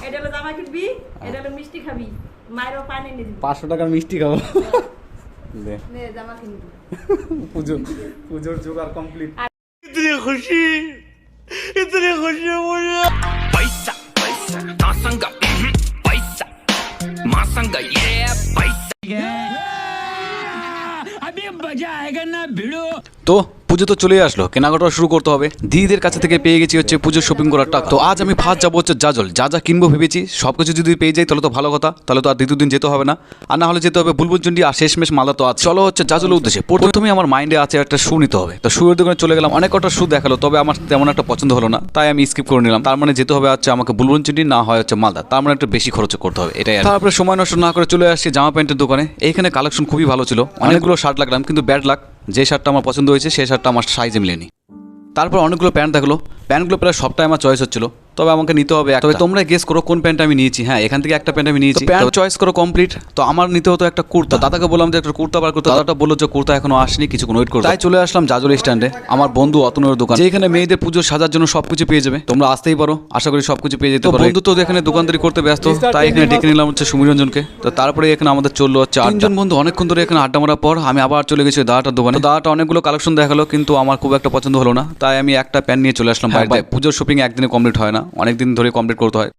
এটা হলো জামা কিনবি, এটা হলো মিষ্টি খাবি, মায়েরও পানি নিবি। 500 টাকার মিষ্টি খাবো। নে জামা কিনবি। পুজোর জোগাড় কমপ্লিট। इतनी खुशी मुझे पैसा पैसा मासंगा पैसा मासंगा ये पैसा अभी मजा आएगा ना भिड़ो। তো পুজো তো চলে আসলো, কেনাকাটা শুরু করতে হবে। দিদিদের কাছে থেকে পেয়ে গেছি হচ্ছে পুজোর শপিং করার টাকা। তো আজ আমি ফার্স্ট যাবো হচ্ছে জাজল। যা যা কিনবো ভেবেছি সবকিছু যদি পেয়ে যাই তাহলে তো ভালো কথা, তাহলে তো আর দ্বিতীয় দিন যেতে হবে না। আর না হলে যেতে হবে বুলবুলচন্ডী, আর শেষমেশ মালদা তো আছে। চলো হচ্ছে জাজলের উদ্দেশ্যে। প্রথমে আমার মাইন্ডে আছে একটা শু নিতে হবে। তো শুয়ের দোকানে চলে গেলাম, অনেক কটা শু দেখালো, তবে আমার তেমন একটা পছন্দ হলো না, তাই আমি স্কিপ করে নিলাম। তার মানে যেতে হবে হচ্ছে আমাকে বুলবুলচন্ডী, না হয় হচ্ছে মালদা, তার মানে একটু বেশি খরচ করতে হবে, এটাই। তারপরে সময় নষ্ট না করে চলে আসছি জামা প্যান্টের দোকানে। এইখানে কালেকশন খুবই ভালো ছিল, অনেকগুলো শার্ট লাগলাম, কিন্তু ব্যাড লাক, যে শার্টটা আমার পছন্দ হয়েছে সেই শার্টটা আমার সাইজে মিলেনি। তারপর অনেকগুলো প্যান্ট থাকলো, প্যান্টগুলো প্রায় সবটাই আমার চয়েস হচ্ছিল, তবে আমাকে নিতে হবে একটা। তবে তোমরা গেস করো কোন প্যান্ট আমি নিয়েছি। হ্যাঁ, এখান থেকে একটা প্যান্ট আমি নিয়েছি। প্যান্ট চয়েস করো কমপ্লিট। তো আমার নিতে হতো একটা কুর্তা। দাদাকে বললাম যে একটা কুর্তা বার করতে, দাদাটা বললো যে কুর্তা এখনো আসেনি, কিছুক্ষণ ওয়েট করো। তাই চলে আসলাম জাজল স্ট্যান্ডে আমার বন্ধু অতনুর দোকান, যেখানে মেয়েদের পুজো সাজার জন্য সবকিছু পেয়ে যাবে। তোমরা আসতেই পারো, আশা করি সবকিছু পেয়ে যেতে পারো। বন্ধু তো এখানে দোকানদারি করতে ব্যস্ত, তাই এখানে ডেকে নিলাম হচ্ছে সুমিরঞ্জনকে। তো তারপরে এখানে আমাদের চললো হচ্ছে 8 জন বন্ধু। অনেকক্ষণ ধরে এখানে আড্ডা মারার পর আমি আবার চলে গেছি দাদাটার দোকানে। দাদাটা অনেকগুলো কালেকশন দেখালো, কিন্তু আমার খুব একটা পছন্দ হলো না, তাই আমি একটা প্যান্ট নিয়ে চলে আসলাম বাইরে। পুজোর শপিং একদিনে কমপ্লিট হয় না, অনেকদিন ধরে কমপ্লিট করতে হয়।